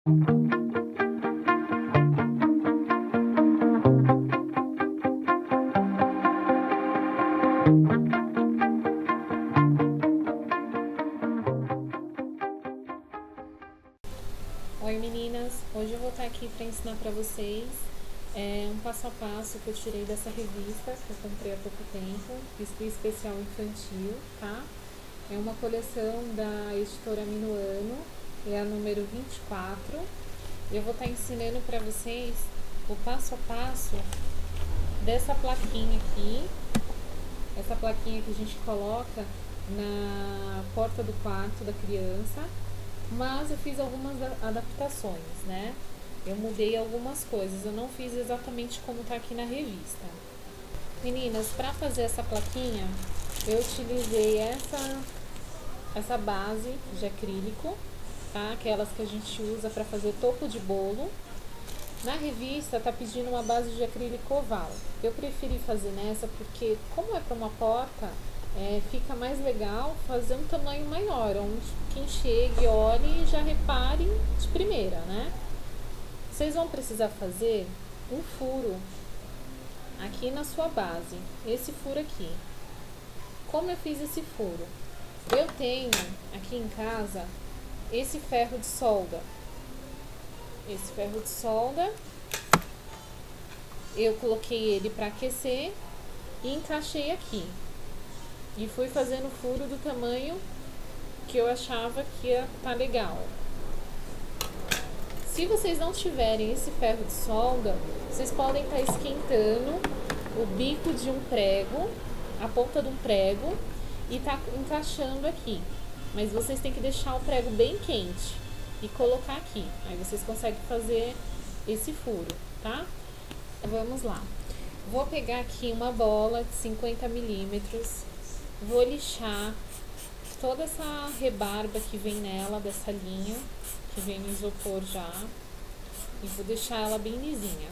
Oi meninas, hoje eu vou estar aqui para ensinar para vocês um passo a passo que eu tirei dessa revista que eu comprei há pouco tempo, especial infantil, tá? É uma coleção da editora Minuano, é a número 24. Eu vou estar ensinando para vocês o passo a passo dessa plaquinha aqui, essa plaquinha que a gente coloca na porta do quarto da criança. Mas eu fiz algumas adaptações, né? Eu mudei algumas coisas, eu não fiz exatamente como tá aqui na revista. Meninas, para fazer essa plaquinha, eu utilizei essa base de acrílico, tá? Aquelas que a gente usa para fazer topo de bolo. Na revista tá pedindo uma base de acrílico oval. Eu preferi fazer nessa porque, como é para uma porta, fica mais legal fazer um tamanho maior, onde quem chegue, olhe e já repare de primeira, né? Vocês vão precisar fazer um furo aqui na sua base, esse furo aqui. Como eu fiz esse furo? Eu tenho aqui em casa esse ferro de solda. Esse ferro de solda, eu coloquei ele para aquecer e encaixei aqui. E fui fazendo o furo do tamanho que eu achava que ia tá legal. Se vocês não tiverem esse ferro de solda, vocês podem estar esquentando o bico de um prego, a ponta de um prego, e tá encaixando aqui. Mas vocês têm que deixar o prego bem quente e colocar aqui. Aí vocês conseguem fazer esse furo, tá? Vamos lá. Vou pegar aqui uma bola de 50 milímetros. Vou lixar toda essa rebarba que vem nela, dessa linha, que vem no isopor já. E vou deixar ela bem lisinha.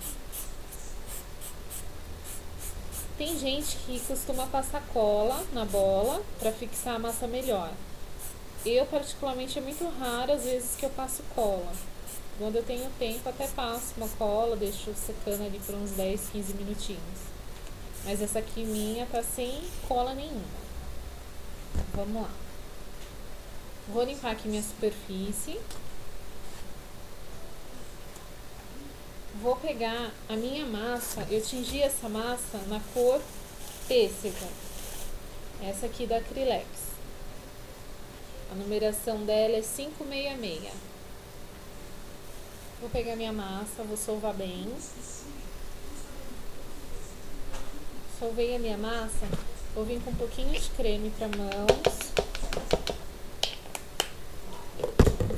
Tem gente que costuma passar cola na bola para fixar a massa melhor. Eu, particularmente, é muito raro às vezes que eu passo cola. Quando eu tenho tempo, até passo uma cola, deixo secando ali por uns 10, 15 minutinhos. Mas essa aqui minha tá sem cola nenhuma. Vamos lá. Vou limpar aqui minha superfície. Vou pegar a minha massa, eu tingi essa massa na cor pêssego. Essa aqui da Acrylex. A numeração dela é 566. Vou pegar minha massa, vou solvar bem. Solvei a minha massa, vou vir com um pouquinho de creme para mãos.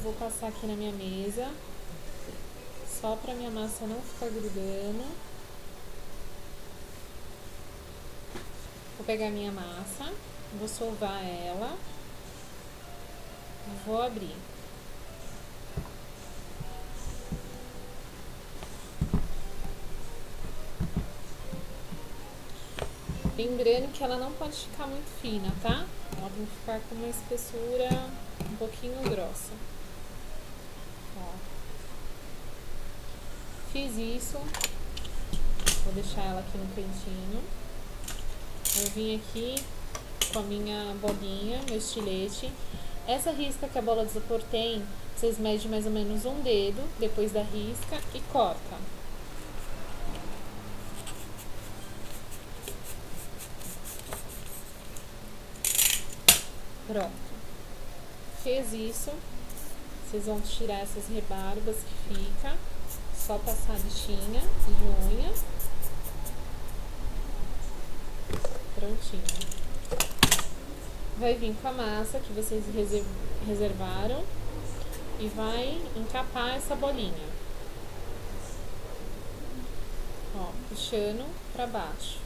Vou passar aqui na minha mesa, só para minha massa não ficar grudando. Vou pegar minha massa, vou solvar ela, vou abrir. Lembrando que ela não pode ficar muito fina, tá? Ela tem que ficar com uma espessura um pouquinho grossa. Ó. Fiz isso. Vou deixar ela aqui no cantinho. Eu vim aqui com a minha bolinha, meu estilete. Essa risca que a bola de isopor tem, vocês medem mais ou menos um dedo depois da risca e corta. Pronto. Fez isso, vocês vão tirar essas rebarbas que fica, só passar a lixinha de unha. Prontinho. Vai vir com a massa que vocês reservaram e vai encapar essa bolinha. Ó, puxando pra baixo,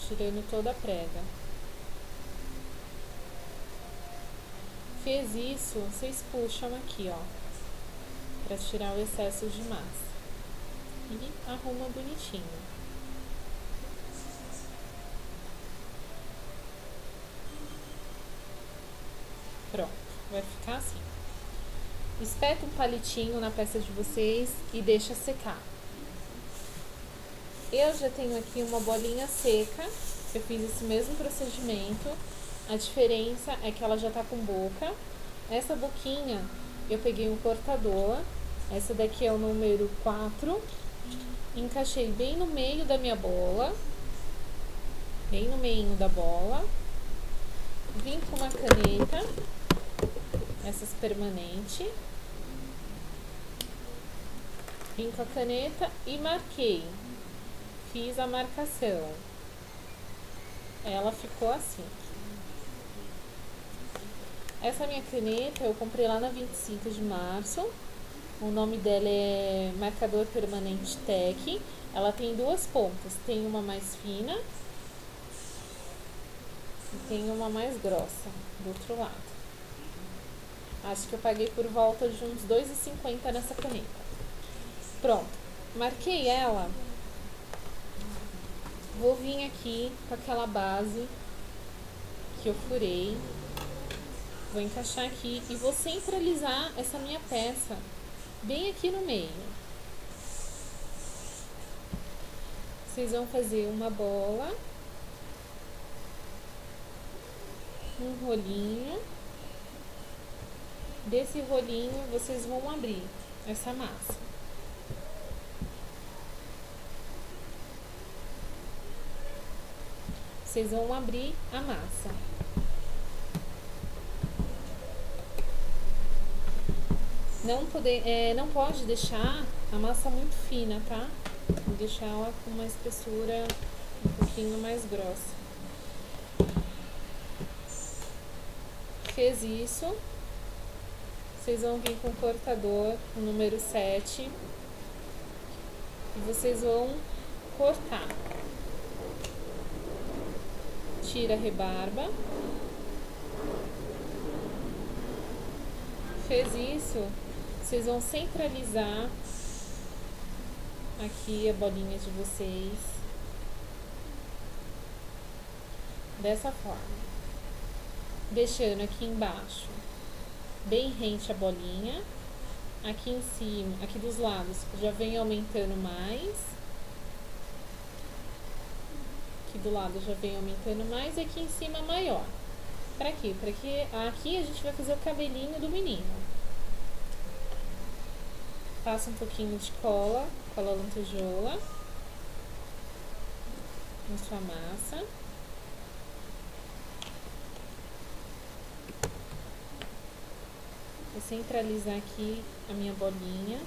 tirando toda a prega. Fez isso, vocês puxam aqui, ó, pra tirar o excesso de massa e arruma bonitinho. Pronto, vai ficar assim. Espeta um palitinho na peça de vocês e deixa secar. Eu já tenho aqui uma bolinha seca, eu fiz esse mesmo procedimento. A diferença é que ela já tá com boca. Essa boquinha eu peguei um cortador, essa daqui é o número 4, encaixei bem no meio da minha bola, bem no meio da bola, vim com uma caneta, essas permanente, vim com a caneta e marquei, fiz a marcação, ela ficou assim. Essa minha caneta eu comprei lá na 25 de março, o nome dela é Marcador Permanente Tech. Ela tem duas pontas, tem uma mais fina e tem uma mais grossa do outro lado. Acho que eu paguei por volta de uns R$ 2,50 nessa caneta. Pronto, marquei ela. Vou vir aqui com aquela base que eu furei. Vou encaixar aqui e vou centralizar essa minha peça bem aqui no meio. Vocês vão fazer uma bola, um rolinho. Desse rolinho vocês vão abrir essa massa. Vocês vão abrir a massa. Não pode deixar a massa muito fina, tá? Vou deixar ela com uma espessura um pouquinho mais grossa. Fez isso, vocês vão vir com o cortador, o número 7, e vocês vão cortar. Tira a rebarba. Fez isso, vocês vão centralizar aqui a bolinha de vocês dessa forma, deixando aqui embaixo bem rente a bolinha, aqui em cima, aqui dos lados já vem aumentando mais, aqui do lado já vem aumentando mais e aqui em cima maior. Pra quê? Pra que aqui a gente vai fazer o cabelinho do menino. Passa um pouquinho de cola lantejoula na sua massa. Vou centralizar aqui a minha bolinha.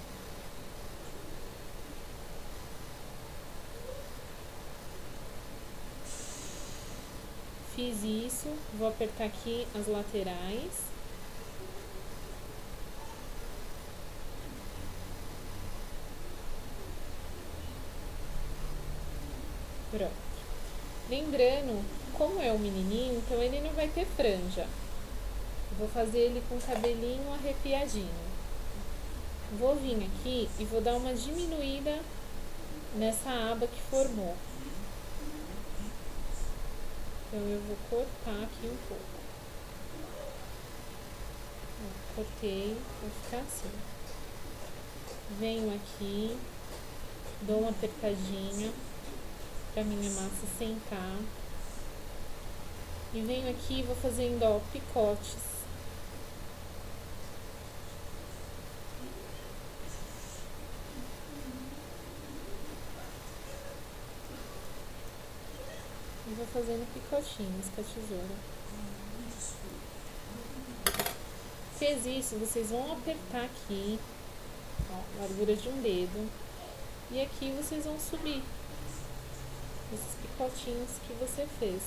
Fiz isso, vou apertar aqui as laterais. Pronto. Lembrando, como é um menininho, então ele não vai ter franja. Vou fazer ele com o cabelinho arrepiadinho. Vou vir aqui e vou dar uma diminuída nessa aba que formou. Então eu vou cortar aqui um pouco. Cortei, vai ficar assim. Venho aqui, dou uma apertadinha pra minha massa sentar. E venho aqui e vou fazendo, ó, picotes. E vou fazendo picotinhos com a tesoura. Fez isso, vocês vão apertar aqui, ó, largura de um dedo. E aqui vocês vão subir esses picotinhos que você fez.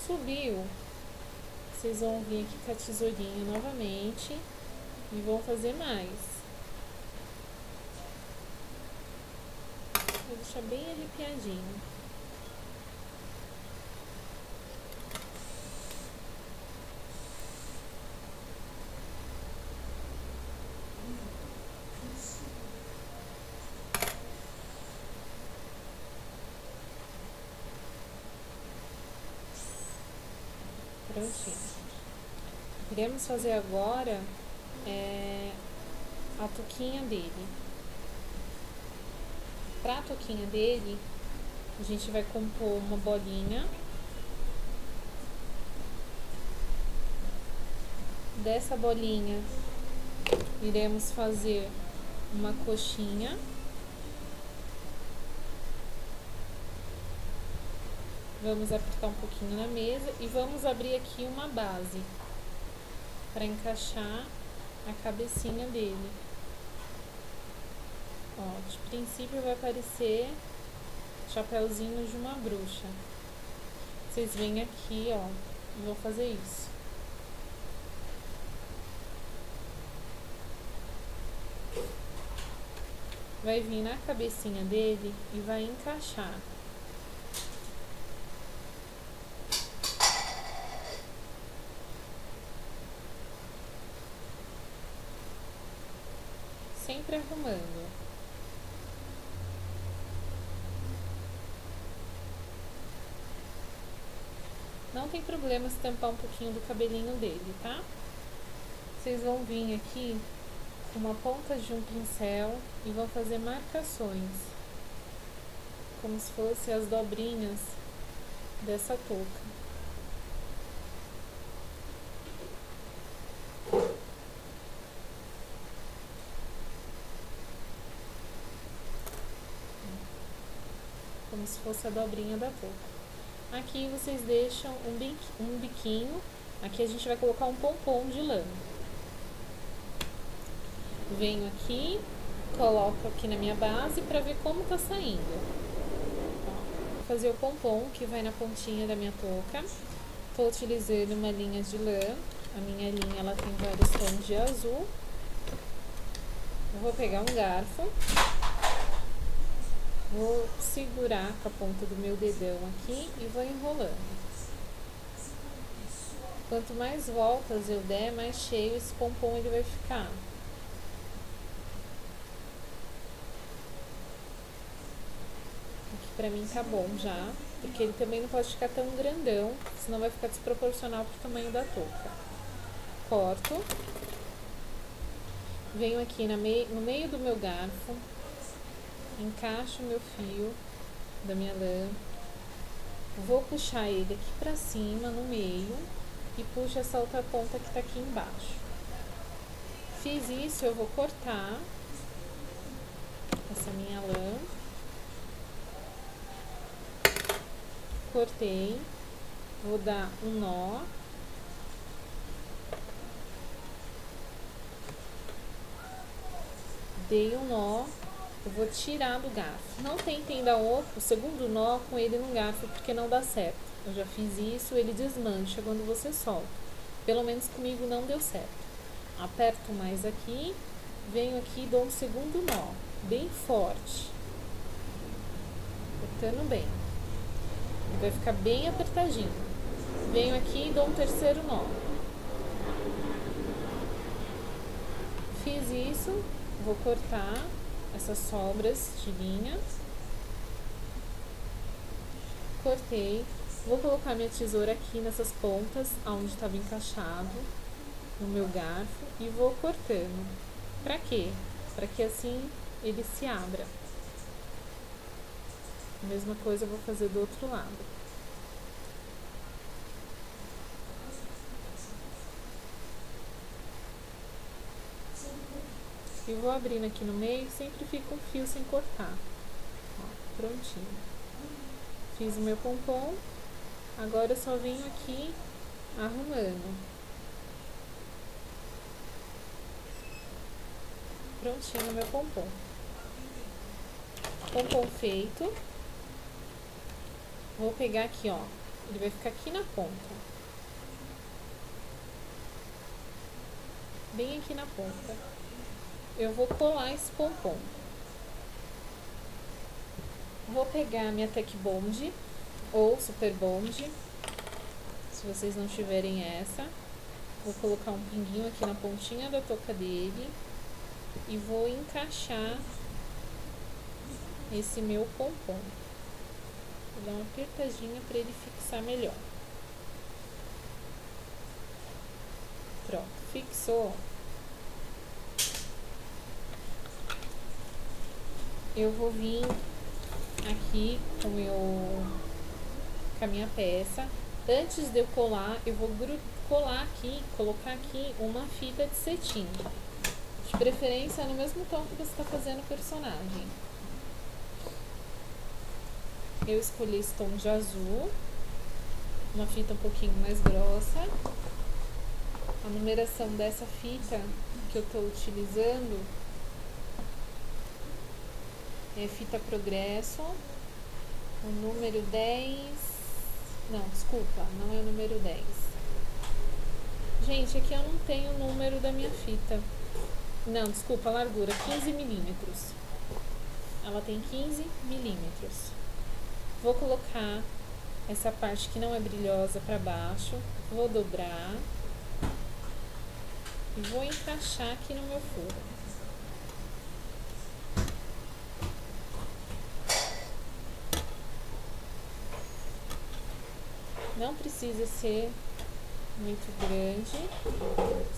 Subiu, vocês vão vir aqui com a tesourinha novamente e vão fazer mais. Vou deixar bem arrepiadinho. Prontinho. Iremos fazer agora a touquinha dele. Para a touquinha dele, a gente vai compor uma bolinha. Dessa bolinha, iremos fazer uma coxinha. Vamos apertar um pouquinho na mesa e vamos abrir aqui uma base para encaixar a cabecinha dele. Ó, de princípio vai parecer chapéuzinho de uma bruxa. Vocês vêm aqui, ó, e vou fazer isso. Vai vir na cabecinha dele e vai encaixar. Sempre arrumando. Não tem problema se tampar um pouquinho do cabelinho dele, tá? Vocês vão vir aqui com uma ponta de um pincel e vão fazer marcações, como se fossem as dobrinhas dessa touca. Como se fosse a dobrinha da touca. Aqui vocês deixam um biquinho. Aqui a gente vai colocar um pompom de lã. Venho aqui, coloco aqui na minha base para ver como tá saindo. Ó, vou fazer o pompom que vai na pontinha da minha touca. Tô utilizando uma linha de lã. A minha linha ela tem vários tons de azul. Eu vou pegar um garfo. Vou segurar com a ponta do meu dedão aqui e vou enrolando. Quanto mais voltas eu der, mais cheio esse pompom ele vai ficar. Aqui pra mim tá bom já, porque ele também não pode ficar tão grandão, senão vai ficar desproporcional pro tamanho da touca. Corto. Venho aqui no meio do meu garfo. Encaixo o meu fio da minha lã, vou puxar ele aqui pra cima, no meio, e puxo essa outra ponta que tá aqui embaixo. Fiz isso, eu vou cortar essa minha lã, cortei, vou dar um nó, dei um nó. Eu vou tirar do garfo. Não tentem dar o segundo nó com ele no garfo, porque não dá certo. Eu já fiz isso, ele desmancha quando você solta. Pelo menos comigo não deu certo. Aperto mais aqui, venho aqui e dou um segundo nó, bem forte. Apertando bem. Ele vai ficar bem apertadinho. Venho aqui e dou um terceiro nó. Fiz isso, vou cortar essas sobras de linha. Cortei. Vou colocar minha tesoura aqui nessas pontas, onde estava encaixado no meu garfo, e vou cortando. Pra quê? Pra que assim ele se abra. A mesma coisa eu vou fazer do outro lado. E vou abrindo aqui no meio, sempre fica um fio sem cortar. Ó, prontinho. Fiz o meu pompom, agora eu só venho aqui arrumando. Prontinho o meu pompom. Pompom feito. Vou pegar aqui, ó. Ele vai ficar aqui na ponta. Bem aqui na ponta. Eu vou colar esse pompom. Vou pegar a minha Tech Bond ou Super Bond, se vocês não tiverem essa. Vou colocar um pinguinho aqui na pontinha da touca dele e vou encaixar esse meu pompom. Vou dar uma apertadinha para ele fixar melhor. Pronto, fixou. eu vou vir aqui com a minha peça. Antes de eu colar, eu vou colocar aqui uma fita de cetim. De preferência no mesmo tom que você está fazendo o personagem. Eu escolhi esse tom de azul, uma fita um pouquinho mais grossa. A numeração dessa fita que eu estou utilizando é fita Progresso, o número 10. Não, desculpa, não é o número 10. Gente, aqui eu não tenho o número da minha fita. Não, desculpa, a largura, 15 milímetros. Ela tem 15 milímetros. Vou colocar essa parte que não é brilhosa para baixo, vou dobrar e vou encaixar aqui no meu furo. Não precisa ser muito grande,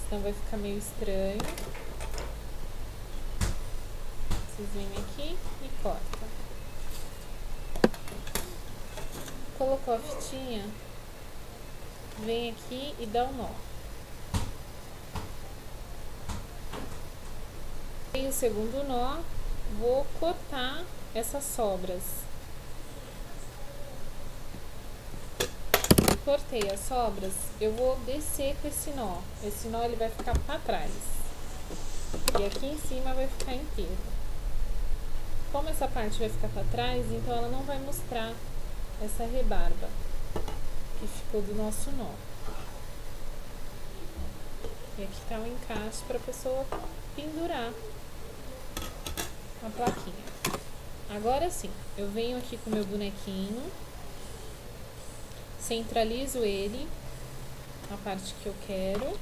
senão vai ficar meio estranho. Vocês vêm aqui e cortam. Colocou a fitinha, vem aqui e dá um nó. Tem o segundo nó, vou cortar essas sobras. Cortei as sobras, eu vou descer com esse nó. Esse nó ele vai ficar para trás. E aqui em cima vai ficar inteiro. Como essa parte vai ficar para trás, então ela não vai mostrar essa rebarba que ficou do nosso nó. E aqui tá o encaixe para a pessoa pendurar a plaquinha. Agora sim, eu venho aqui com o meu bonequinho, centralizo ele, a parte que eu quero.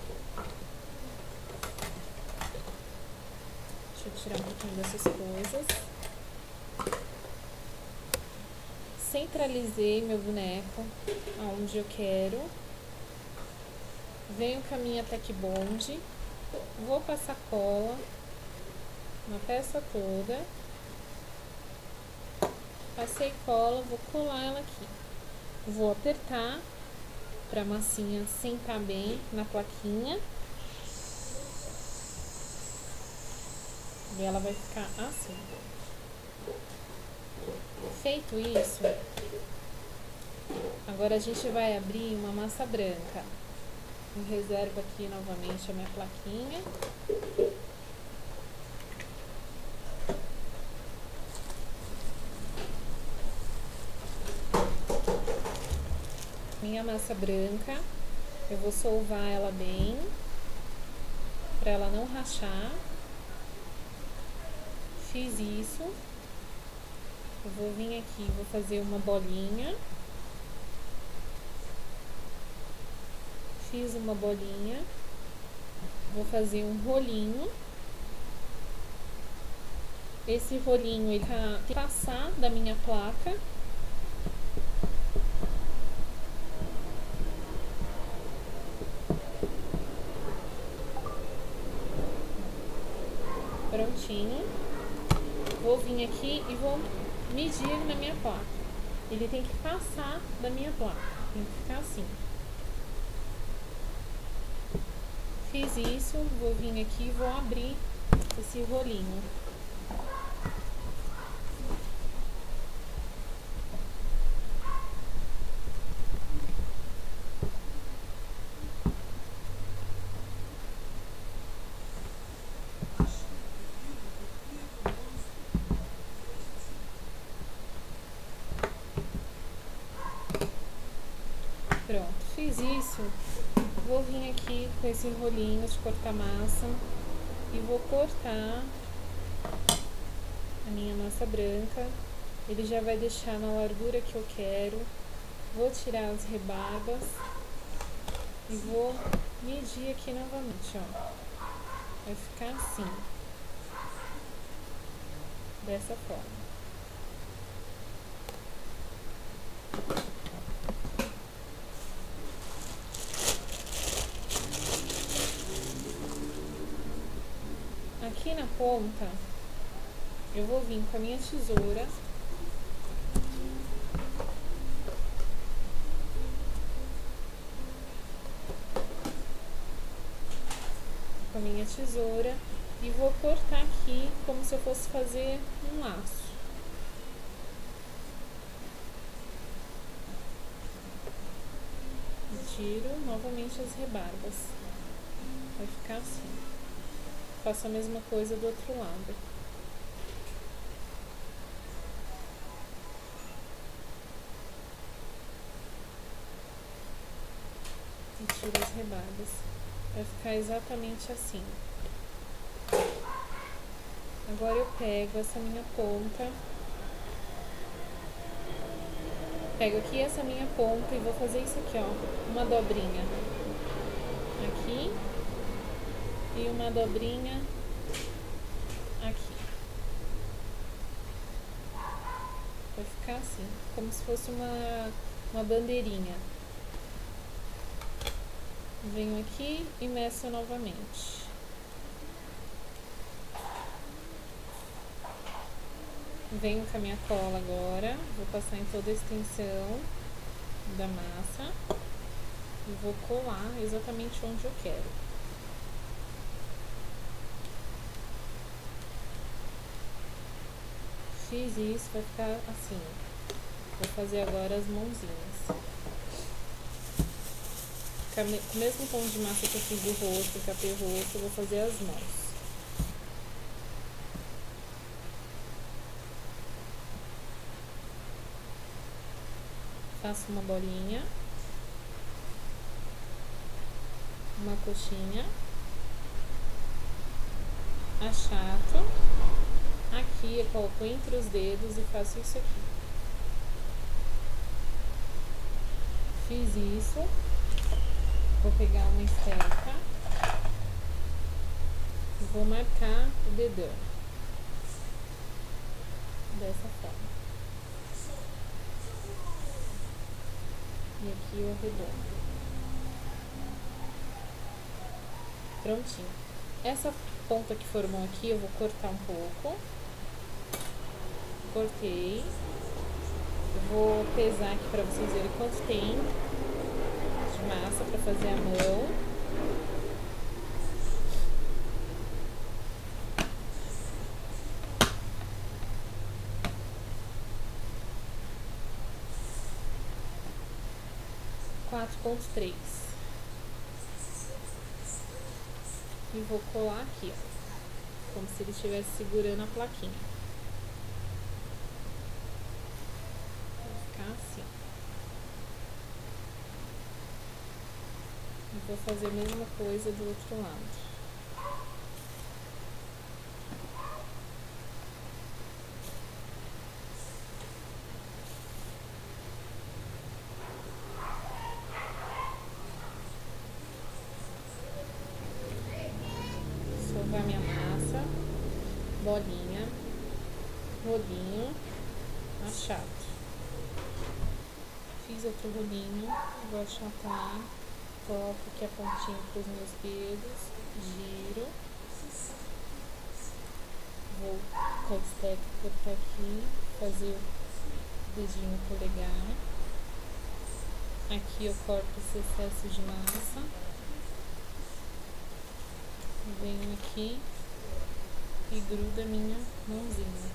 Deixa eu tirar um pouquinho dessas coisas. Centralizei meu boneco aonde eu quero. Venho com a minha Tec Bond, vou passar cola na peça toda. Passei cola, vou colar ela aqui. Vou apertar para a massinha sentar bem na plaquinha. E ela vai ficar assim. Feito isso, agora a gente vai abrir uma massa branca. Eu reservo aqui novamente a minha plaquinha. Minha massa branca, eu vou solvar ela bem, para ela não rachar. Fiz isso. Eu vou vir aqui, vou fazer uma bolinha. Fiz uma bolinha. Vou fazer um rolinho. Esse rolinho ele tem que passar da minha placa. Prontinho. Vou vir aqui e vou medir ele na minha placa. Ele tem que passar da minha placa. Tem que ficar assim. Fiz isso, vou vir aqui e vou abrir esse rolinho. Pronto, fiz isso. Vou vir aqui com esse rolinho de cortar massa e vou cortar a minha massa branca. Ele já vai deixar na largura que eu quero. Vou tirar as rebarbas e vou medir aqui novamente, ó. Vai ficar assim, dessa forma. Aqui na ponta, Eu vou vir com a minha tesoura e vou cortar aqui como se eu fosse fazer um laço. Tiro novamente as rebarbas. Vai ficar assim. Faço a mesma coisa do outro lado. E tiro as rebarbas. Vai ficar exatamente assim. Agora eu pego essa minha ponta, pego aqui essa minha ponta e vou fazer isso aqui, ó, uma dobrinha aqui e uma dobrinha aqui. Vai ficar assim, como se fosse uma bandeirinha. Venho aqui e meço novamente. Venho com a minha cola agora, vou passar em toda a extensão da massa e vou colar exatamente onde eu quero. Fiz isso, vai ficar assim. Vou fazer agora as mãozinhas. Com o mesmo tom de massa que eu fiz do rosto, capei o rosto, eu vou fazer as mãos. Faço uma bolinha, uma coxinha, achato, aqui eu coloco entre os dedos e faço isso aqui. Fiz isso, vou pegar uma esteca e vou marcar o dedão, dessa forma. E aqui eu arredondo. Prontinho. Essa ponta que formou aqui eu vou cortar um pouco. Cortei. Vou pesar aqui pra vocês verem quanto tem de massa pra fazer a mão. (4,3) e vou colar aqui, ó, como se ele estivesse segurando a plaquinha. Vai ficar assim. E vou fazer a mesma coisa do outro lado. Sovar minha massa, bolinha, rolinho, achato. Fiz outro rolinho, vou achatar, coloco aqui a pontinha para os meus dedos, giro, vou com a esteca cortar aqui, fazer o dedinho polegar. Aqui eu corto esse excesso de massa. Venho aqui e grudo a minha mãozinha.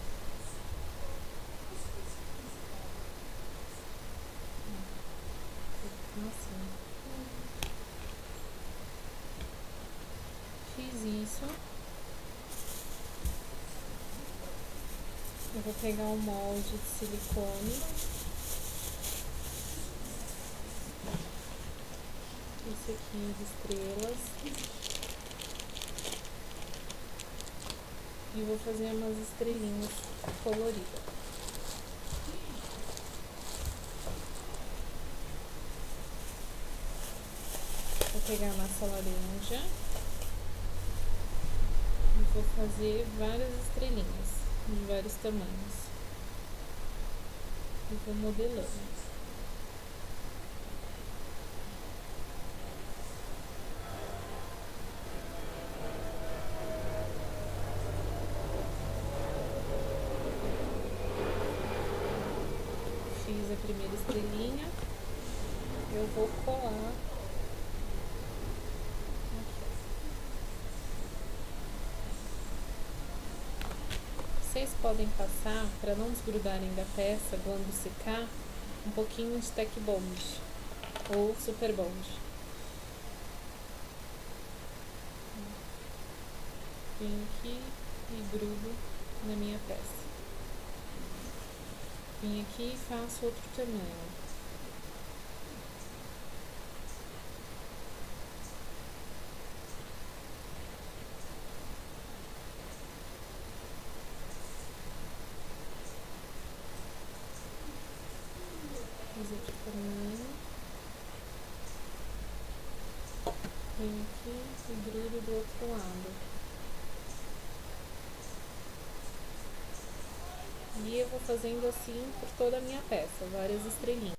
Assim. Fiz isso. Eu vou pegar um molde de silicone. Esse aqui de estrelas. E vou fazer umas estrelinhas coloridas. Vou pegar a massa laranja e vou fazer várias estrelinhas de vários tamanhos. E vou modelando. fiz a primeira estrelinha, eu vou colar aqui. Vocês podem passar, para não desgrudarem da peça quando secar, um pouquinho de Tec Bond ou Super Bond. Venho aqui e grudo na minha peça. Vim aqui e faço outro tamanho. Fiz outro tamanho. Venho aqui e grudo do outro lado. E eu vou fazendo assim por toda a minha peça, várias estrelinhas.